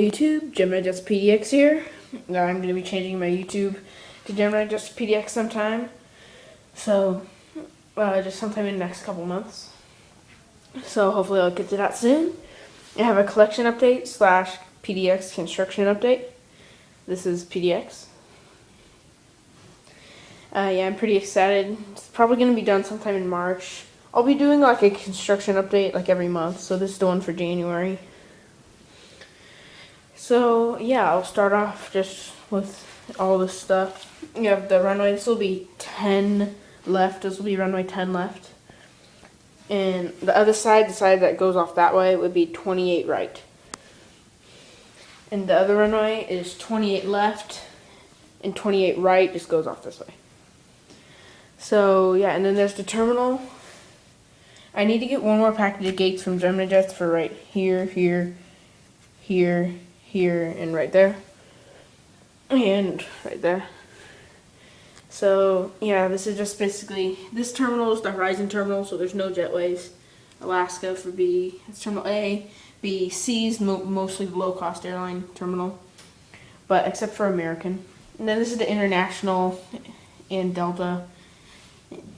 YouTube, GeminijetsPDX here. I'm going to be changing my YouTube to GeminijetsPDX sometime. So, just sometime in the next couple months. So hopefully I'll get to that soon. I have a collection update / PDX construction update. This is PDX. Yeah, I'm pretty excited. It's probably going to be done sometime in March. I'll be doing like a construction update like every month, so this is the one for January. So yeah, I'll start off just with all this stuff. You have the runway. This will be 10 left. This will be runway 10 left. And the other side, the side that goes off that way, would be 28 right. And the other runway is 28 left, and 28 right just goes off this way. So yeah, and then there's the terminal. I need to get one more package of gates from Geminijets for right here, here, here, here, and right there. And right there. So yeah, this is just basically, this terminal is the Horizon terminal, so there's no jetways. Alaska for B, it's terminal A. B, C is mostly the low-cost airline terminal, but except for American. And then this is the international and Delta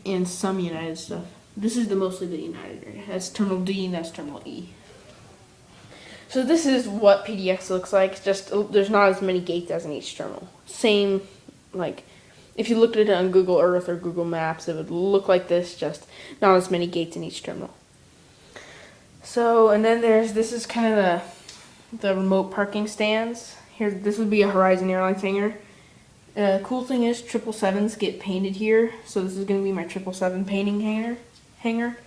and some United stuff. This is mostly the United area. That's terminal D and that's terminal E. So this is what PDX looks like. Just there's not as many gates as in each terminal. Same, like if you looked at it on Google Earth or Google Maps, it would look like this. Just not as many gates in each terminal. So and then this is kind of the remote parking stands. Here, this would be a Horizon Airlines hangar. Cool thing is 777s get painted here, so this is going to be my 777 painting hangar.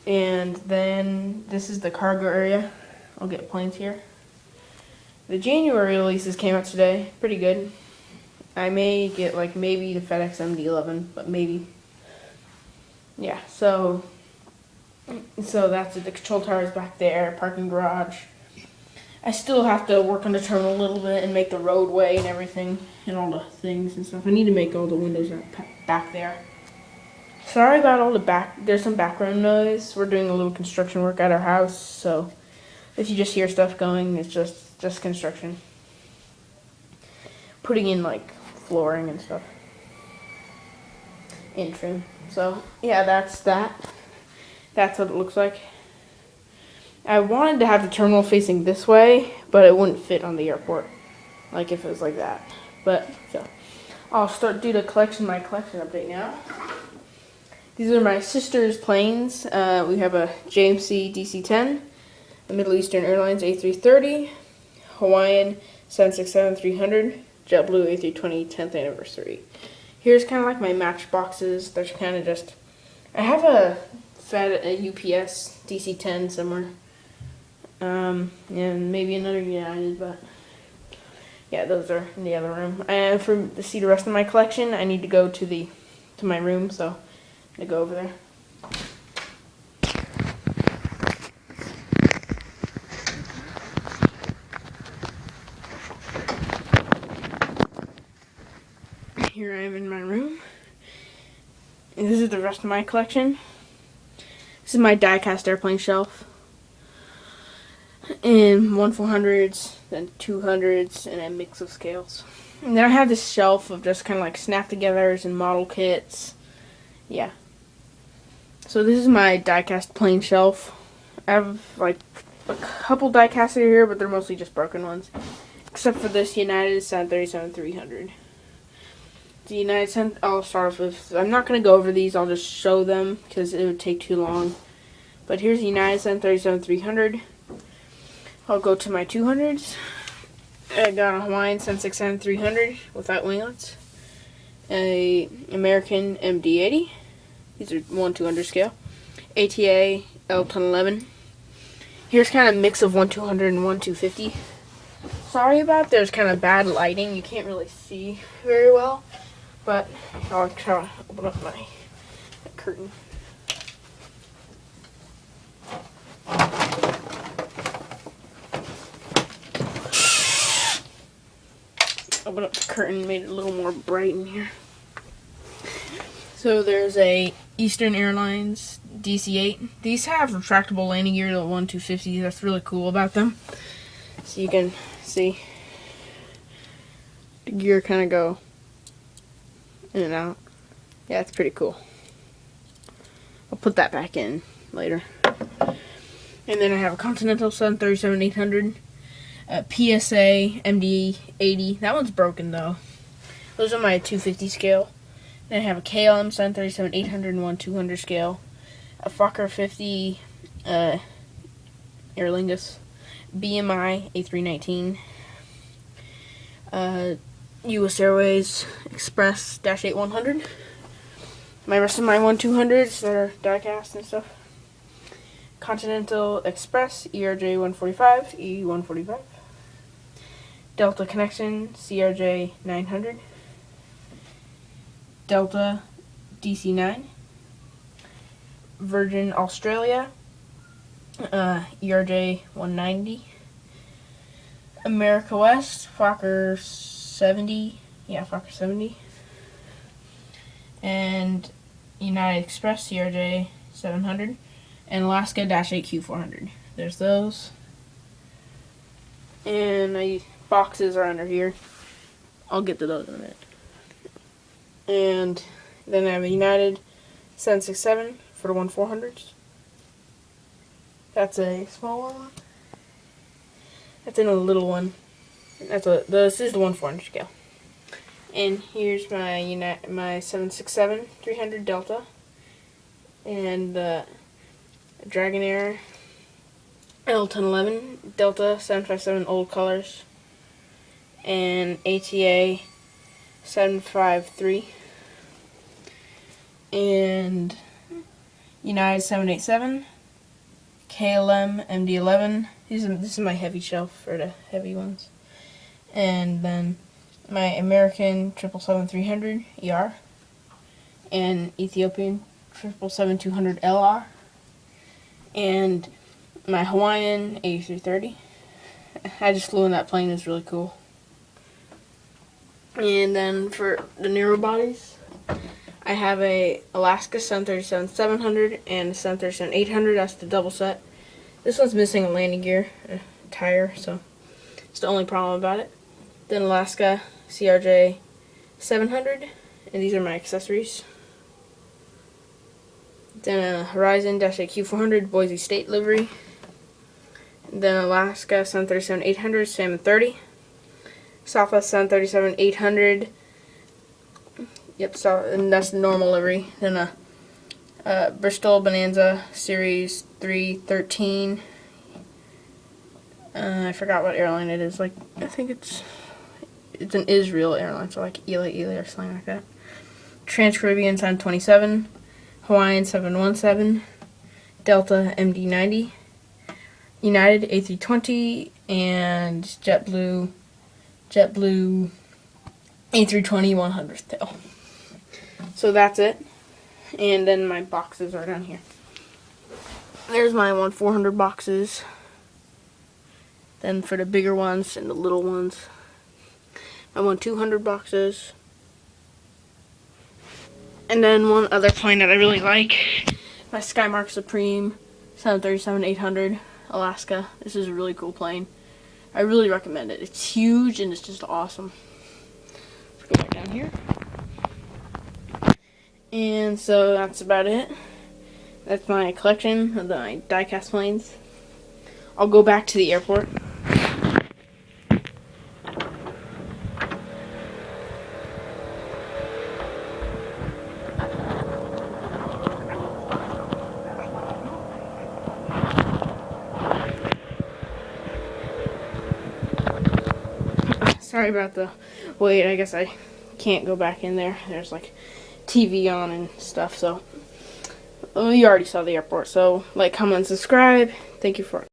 And then this is the cargo area. I'll get planes here. The January releases came out today. Pretty good. I may get like maybe the FedEx MD-11, but maybe. Yeah, so that's it. The control tower is back there, parking garage. I still have to work on the terminal a little bit and make the roadway and everything and all the things and stuff. I need to make all the windows back there. Sorry about all there's some background noise. We're doing a little construction work at our house, so if you just hear stuff going, it's just construction. Putting in like flooring and stuff. And trim. So yeah, that's that. That's what it looks like. I wanted to have the terminal facing this way, but it wouldn't fit on the airport, like if it was like that. But so I'll do my collection update now. These are my sister's planes. We have a JMC DC-10, a Middle Eastern Airlines A330, Hawaiian 767-300, JetBlue A320 10th anniversary. Here's kind of like my matchboxes. They're kind of just, I have a UPS DC-10 somewhere. And maybe another United, but yeah, those are in the other room. And to see the rest of my collection, I need to go to my room, so I'm gonna go over there. Here I am in my room. And this is the rest of my collection. This is my die-cast airplane shelf. And 1/400s, then 200s, and a mix of scales. And then I have this shelf of just kind of like snap-togethers and model kits. Yeah. So this is my die-cast plane shelf. I have like a couple die-casts here, but they're mostly just broken ones. Except for this United 737-300. The United I'll start off with, I'm not going to go over these, I'll just show them because it would take too long. But here's the United 737-300. I'll go to my 200s. I got a Hawaiian 767-300 without winglets. A American MD-80. These are 1/200 scale. ATA L1011. Here's kind of a mix of 1/200 and 1/250. Sorry about there's kind of bad lighting. You can't really see very well. But I'll try to open up my curtain. Open up the curtain, made it a little more bright in here. So there's a Eastern Airlines DC-8. These have retractable landing gear to 1/250. That's really cool about them. So you can see the gear kind of go in and out. Yeah, it's pretty cool. I'll put that back in later. And then I have a Continental 737-800, a PSA MD-80. That one's broken though. Those are my 250 scale. Then I have a KLM 737-800 and 1/200 scale, a Fokker 50 Aer Lingus, BMI A319, US Airways Express -8100. My rest of my 1/200s that are die-cast and stuff. Continental Express ERJ 145, E145. Delta Connection CRJ 900. Delta DC9. Virgin Australia ERJ 190. America West Fokker 70. Yeah, Fokker 70. And United Express CRJ 700. And Alaska -8Q 400. There's those. And my boxes are under here. I'll get to those in a minute. And then I have a United 767 for the 1/400s. That's a smaller one. That's in a little one. This is the 1/400 scale. And here's my my 767-300 Delta, and the Dragonair L1011 Delta 757 old colors, and ATA 753, and United 787, KLM MD-11. This is my heavy shelf for the heavy ones, and then my American 777-300 ER, and Ethiopian 777-200 LR, and my Hawaiian 8330. I just flew in that plane. It's really cool. And then for the narrow bodies, I have a Alaska 737-700 and a 737-800. That's the double set. This one's missing a landing gear, a tire, so it's the only problem about it. Then Alaska CRJ 700, and these are my accessories. Then a Horizon -8Q 400 Boise State livery. Then Alaska 737-800 Salmon 30. Southwest 737-800. Yep, so, and that's the normal livery. Then a Bristol Bonanza Series 313. I forgot what airline it is. Like, I think it's an Israel airline, so like Ela or something like that. Trans-Caribbean 727. Hawaiian 717. Delta MD-90. United A320, and JetBlue A320 100th tail. So that's it. And then my boxes are down here. There's my 1/400 boxes. Then for the bigger ones and the little ones, my 1/200 boxes. And then one other plane that I really like, my Skymark Supreme 737-800 Alaska. This is a really cool plane. I really recommend it. It's huge and it's just awesome. Let's go back down here. And so that's about it. That's my collection of my die-cast planes. I'll go back to the airport. Sorry about the wait. I guess I can't go back in there. There's like TV on and stuff. So you already saw the airport. So like, comment, and subscribe. Thank you for